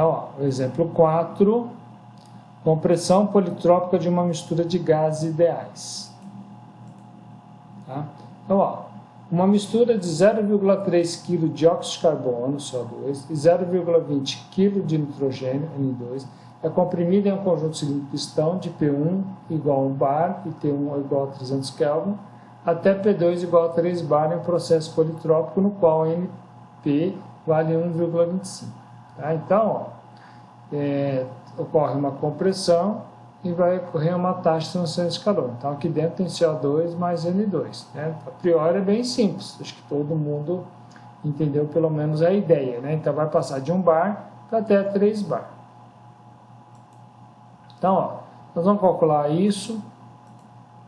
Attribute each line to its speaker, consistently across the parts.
Speaker 1: Então, ó, o exemplo 4, compressão politrópica de uma mistura de gases ideais. Tá? Então, ó, uma mistura de 0,3 kg de óxido de carbono, CO2, e 0,20 kg de nitrogênio, N2, é comprimida em um conjunto cilíndrico pistão de P1 igual a 1 bar e T1 igual a 300 Kelvin, até P2 igual a 3 bar em um processo politrópico no qual NP vale 1,25. Tá? Então, ó, ocorre uma compressão e vai ocorrer uma taxa de transferência de calor. Então, aqui dentro tem CO2 mais N2. Né? A priori é bem simples, acho que todo mundo entendeu pelo menos a ideia. Né? Então, vai passar de 1 bar até 3 bar. Então, ó, nós vamos calcular isso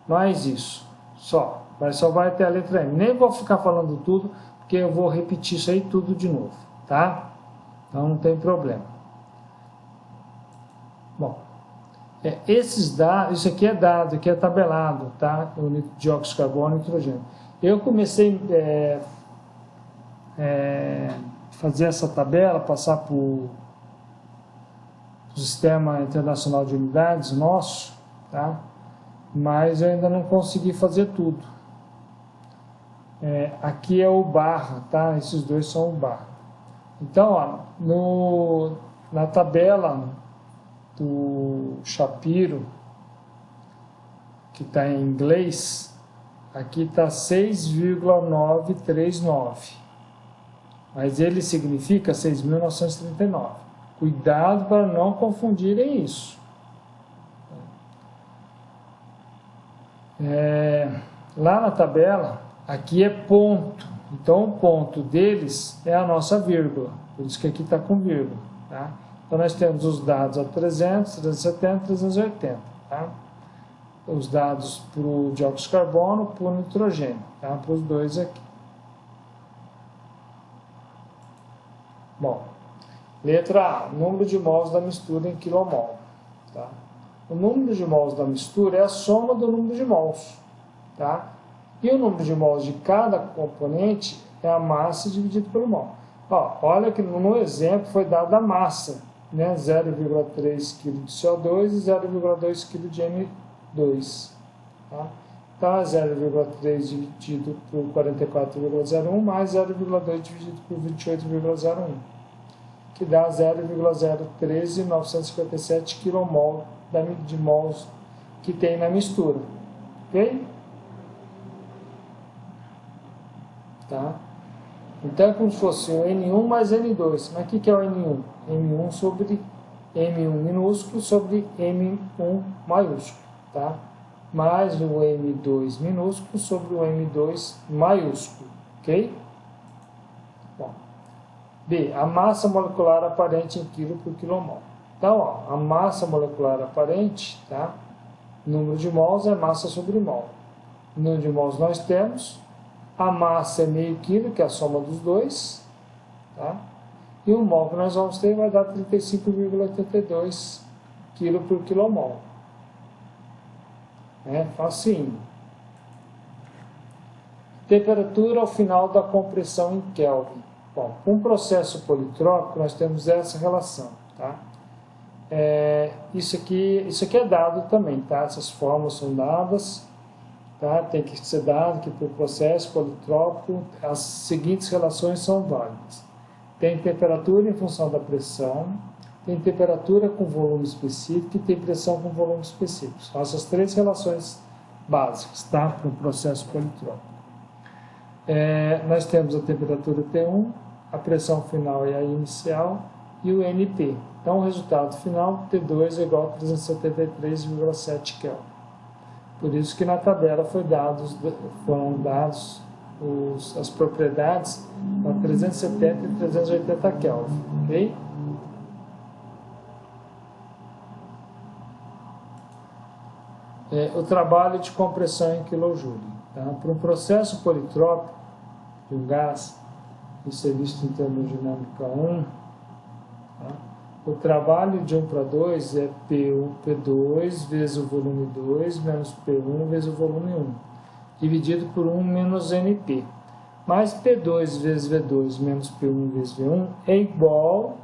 Speaker 1: mais isso, só. Só vai até a letra M. Nem vou ficar falando tudo, porque eu vou repetir isso aí tudo de novo, tá? Então, não tem problema. Bom, esses dados, isso aqui é dado, aqui é tabelado, tá? O dióxido de carbono e nitrogênio. Eu comecei fazer essa tabela, passar para o Sistema Internacional de Unidades nosso, tá? Mas eu ainda não consegui fazer tudo. Aqui é o barra, tá? Esses dois são o barra. Então, ó, na tabela do Shapiro, que está em inglês, aqui está 6,939, mas ele significa 6.939. Cuidado para não confundirem isso. Lá na tabela, aqui é ponto, então o ponto deles é a nossa vírgula, por isso que aqui está com vírgula. Tá? Então, nós temos os dados a 300, 370, 380. Tá? Os dados para o dióxido de carbono, para o nitrogênio, tá? Para os dois aqui. Bom, letra A, número de mols da mistura em quilomol. Tá? O número de mols da mistura é a soma do número de mols. Tá? E o número de mols de cada componente é a massa dividido pelo mol. Ó, olha que no exemplo foi dada a massa. Né, 0,3 kg de CO2 e 0,2 kg de N2. Tá? Então, é 0,3 dividido por 44,01 mais 0,2 dividido por 28,01, que dá 0,013.957 kmol de mols que tem na mistura. Ok? Tá? Então, é como se fosse o N1 mais N2. Mas o que é o N1? M1 sobre M1 minúsculo sobre M1 maiúsculo, tá? Mais o M2 minúsculo sobre o M2 maiúsculo, ok? Bom, B, a massa molecular aparente em quilo por quilomol. Então, ó, a massa molecular aparente, tá? Número de mols é massa sobre mol. Número de mols nós temos, a massa é meio quilo, que é a soma dos dois, tá? E o mol que nós vamos ter vai dar 35,82 kg por quilomol. Facinho. Temperatura ao final da compressão em Kelvin. Bom, com um processo politrópico nós temos essa relação. Tá? Isso aqui é dado também. Tá? Essas fórmulas são dadas. Tá? Tem que ser dado que para o processo politrópico as seguintes relações são válidas. Tem temperatura em função da pressão, tem temperatura com volume específico e tem pressão com volume específico. São essas três relações básicas, tá? Para o processo politrópico. Nós temos a temperatura T1, a pressão final e a inicial e o NP. Então, o resultado final, T2 é igual a 373,7 Kelvin. Por isso que na tabela foram dados as propriedades para 370 e 380 Kelvin, ok? O trabalho de compressão em kJ. Tá? Para um processo politrópico de um gás, isso é visto em termodinâmica 1, tá? O trabalho de 1 para 2 é P2 vezes o volume 2 menos P1 vezes o volume 1, dividido por 1 menos NP. Mais P2 vezes V2 menos P1 vezes V1 é igual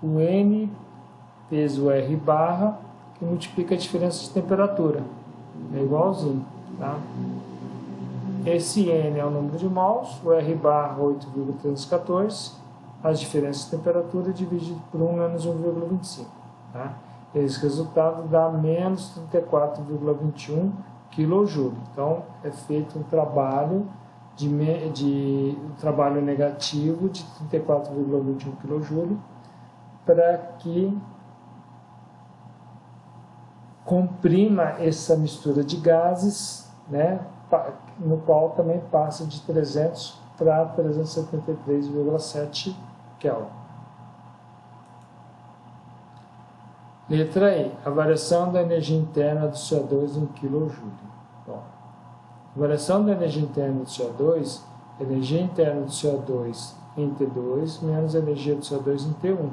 Speaker 1: o N vezes o R barra, que multiplica a diferença de temperatura. É igualzinho, tá? Esse N é o número de mols, o R barra 8,314, as diferenças de temperatura dividido por 1 menos 1,25. Tá? Esse resultado dá menos 34,21 kJ. Então, é feito um trabalho trabalho negativo de 34,21 kJ para que comprima essa mistura de gases, né, no qual também passa de 300 para 373,7 Kelvin. Letra E. A variação da energia interna do CO2 em kJ. Bom, a variação da energia interna do CO2, energia interna do CO2 em T2 menos energia do CO2 em T1.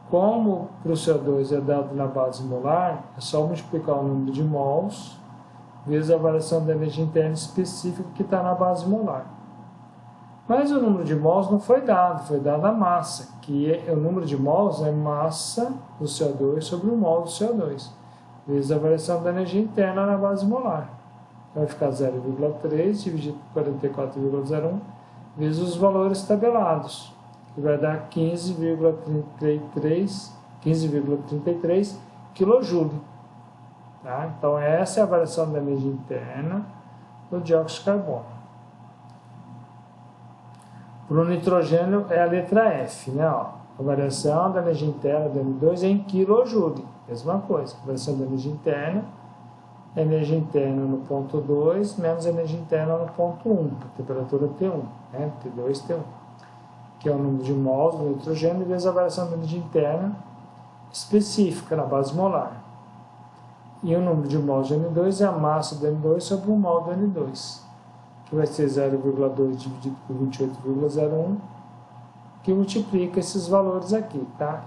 Speaker 1: Como para o CO2 é dado na base molar, é só multiplicar o número de mols vezes a variação da energia interna específica que está na base molar. Mas o número de mols não foi dado a massa, que o número de mols é massa do CO2 sobre o mol do CO2, vezes a variação da energia interna na base molar. Vai ficar 0,3 dividido por 44,01 vezes os valores tabelados, que vai dar 15,33 kJ. Tá? Então, essa é a variação da energia interna do dióxido de carbono. Para o nitrogênio é a letra F, né? Ó, a variação da energia interna do N2 é em kJ. Mesma coisa, a variação da energia interna no ponto 2 menos energia interna no ponto 1, a temperatura T1, né? T2, T1. Que é o número de mols do nitrogênio vezes a variação da energia interna específica na base molar. E o número de mols do N2 é a massa do N2 sobre o mol do N2, que vai ser 0,2 dividido por 28,01, que multiplica esses valores aqui. Tá?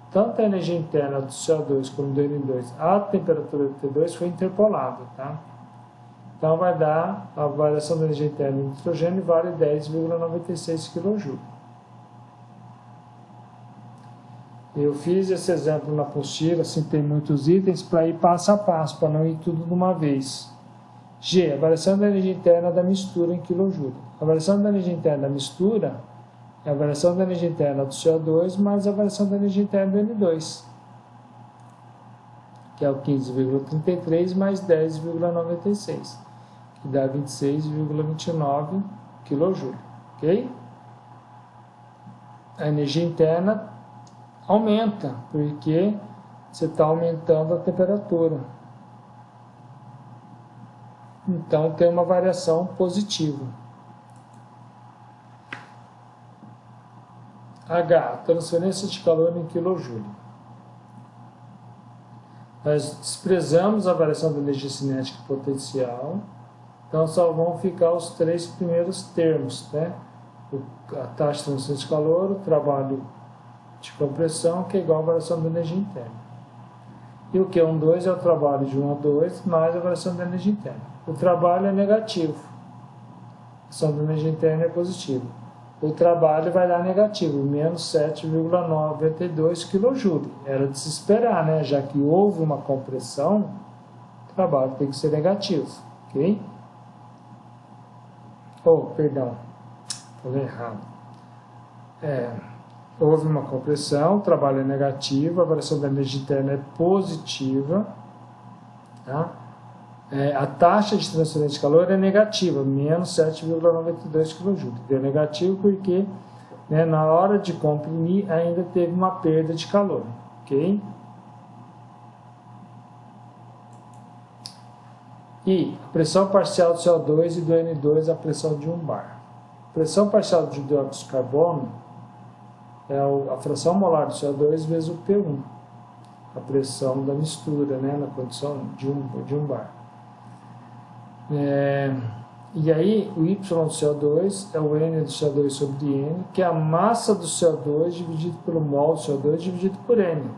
Speaker 1: Tanto a energia interna do CO2 como do N2, a temperatura do T2 foi interpolada. Tá? Então, vai dar a variação da energia interna do nitrogênio vale 10,96 kJ. Eu fiz esse exemplo na apostila, assim tem muitos itens, para ir passo a passo, para não ir tudo de uma vez. G, a variação da energia interna da mistura em kJ. A variação da energia interna da mistura é a variação da energia interna do CO2 mais a variação da energia interna do N2. Que é o 15,33 mais 10,96, que dá 26,29 kJ, ok? A energia interna aumenta, porque você está aumentando a temperatura. Então, tem uma variação positiva. H, transferência de calor em kJ. Nós desprezamos a variação da energia cinética potencial, então só vão ficar os três primeiros termos, né? A taxa de transferência de calor, o trabalho de compressão, que é igual à variação da energia interna. E o Q12 é o trabalho de 1 a 2 mais a variação da energia interna. O trabalho é negativo, a variação da energia interna é positiva. O trabalho vai dar negativo, menos 7,92 kJ. Era de se esperar, né? Já que houve uma compressão, o trabalho tem que ser negativo, ok? Perdão, falei errado. Houve uma compressão, o trabalho é negativo, a variação da energia interna é positiva, tá? A taxa de transferência de calor é negativa, menos 7,92 kJ. Deu negativo porque, né, na hora de comprimir ainda teve uma perda de calor, ok? E a pressão parcial do CO2 e do N2 é a pressão de um bar. A pressão parcial de dióxido de carbono é a fração molar do CO2 vezes o P1, a pressão da mistura, né, na condição de um bar. E aí, o Y do CO2 é o N do CO2 sobre N, que é a massa do CO2 dividido pelo mol do CO2 dividido por N.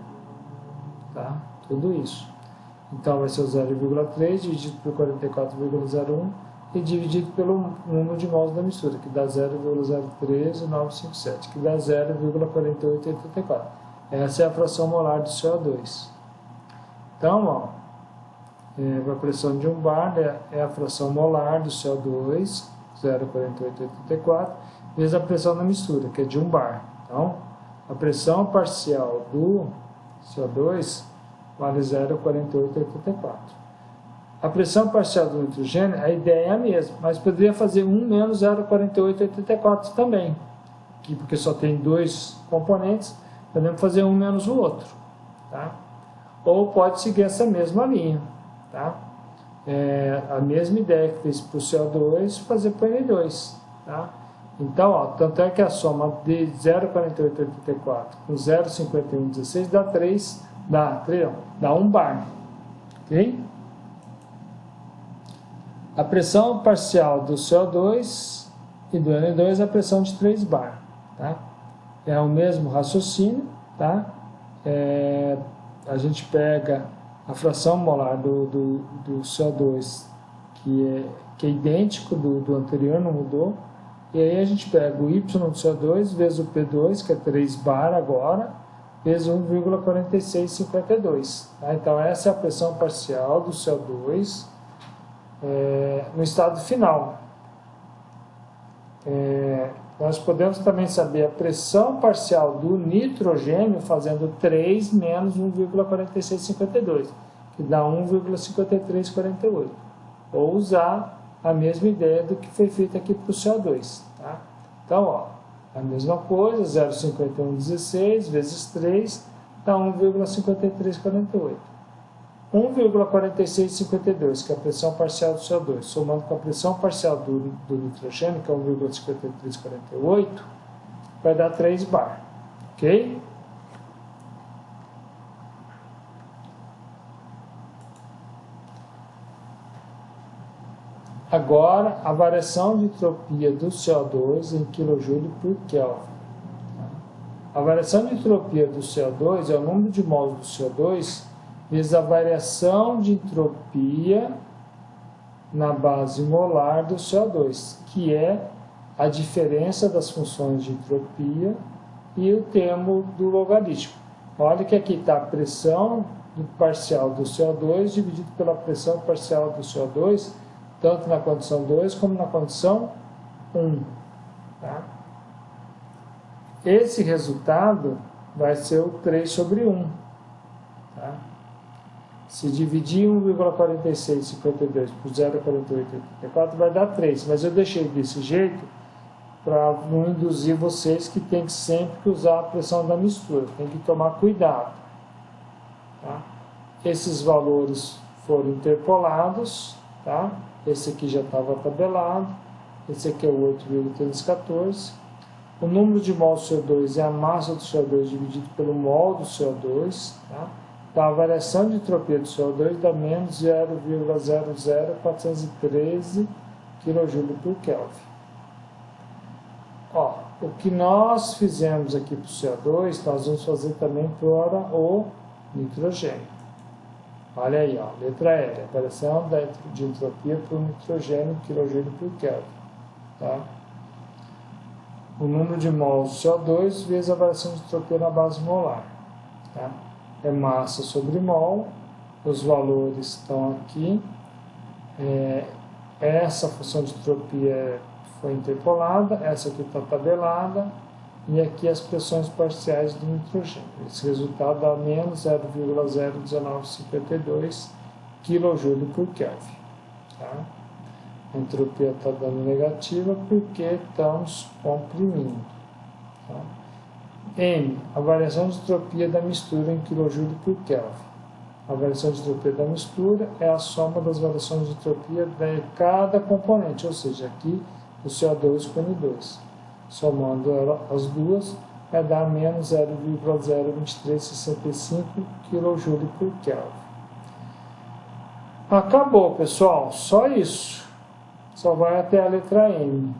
Speaker 1: Tá? Tudo isso. Então, vai ser o 0,3 dividido por 44,01 e dividido pelo número de mols da mistura, que dá 0,013,957, que dá 0,4884. Essa é a fração molar do CO2. Então, ó, a pressão de 1 bar é a fração molar do CO2, 0,4884, vezes a pressão da mistura, que é de 1 bar. Então, a pressão parcial do CO2 vale 0,4884. A pressão parcial do nitrogênio, a ideia é a mesma, mas poderia fazer 1 menos 0,4884 também, porque só tem 2 componentes, podemos fazer um menos o outro. Tá? Ou pode seguir essa mesma linha. Tá? A mesma ideia que fez para o CO2, fazer para o N2. Tá? Então, ó, tanto é que a soma de 0,4884 com 0,5116 dá 1 bar. Ok? A pressão parcial do CO2 e do N2 é a pressão de 3 bar. Tá? É o mesmo raciocínio. Tá? A gente pega a fração molar do CO2, que é idêntico do anterior, não mudou. E aí a gente pega o Y do CO2 vezes o P2, que é 3 bar agora, vezes 1,4652. Tá? Então essa é a pressão parcial do CO2 no estado final. Nós podemos também saber a pressão parcial do nitrogênio fazendo 3 menos 1,4652, que dá 1,5348. Ou usar a mesma ideia do que foi feito aqui para o CO2. Tá? Então, ó, a mesma coisa, 0,5116 vezes 3 dá 1,5348. 1,4652, que é a pressão parcial do CO2, somando com a pressão parcial do nitrogênio, que é 1,5348, vai dar 3 bar. Ok? Agora, a variação de entropia do CO2 em kJ por Kelvin. A variação de entropia do CO2 é o número de mols do CO2 vezes a variação de entropia na base molar do CO2, que é a diferença das funções de entropia e o termo do logaritmo. Olha que aqui está a pressão parcial do CO2 dividido pela pressão parcial do CO2, tanto na condição 2 como na condição 1. Tá? Esse resultado vai ser o 3 sobre 1. Tá? Se dividir 1,4652 por 0,4884 vai dar 3, mas eu deixei desse jeito para não induzir vocês que tem que sempre usar a pressão da mistura, tem que tomar cuidado. Tá? Esses valores foram interpolados, tá? Esse aqui já estava tabelado, esse aqui é o 8,314. O número de mols do CO2 é a massa do CO2 dividido pelo mol do CO2, tá? Então, a variação de entropia do CO2 dá menos 0,00413 kJ por Kelvin. Ó, o que nós fizemos aqui para o CO2, nós vamos fazer também para o nitrogênio. Olha aí, ó, letra L, a variação de entropia para o nitrogênio kJ por Kelvin. Tá? O número de mols do CO2 vezes a variação de entropia na base molar. Tá? É massa sobre mol, os valores estão aqui. Essa função de entropia foi interpolada, essa aqui está tabelada, e aqui as pressões parciais do nitrogênio. Esse resultado dá menos 0,01952 kJ por Kelvin. Tá? A entropia está dando negativa porque estamos comprimindo. Tá? M, a variação de entropia da mistura em kJ por Kelvin. A variação de entropia da mistura é a soma das variações de entropia de cada componente, ou seja, aqui o CO2 com o N2. Somando as duas, vai dar menos 0,02365 kJ por Kelvin. Acabou, pessoal. Só isso. Só vai até a letra M.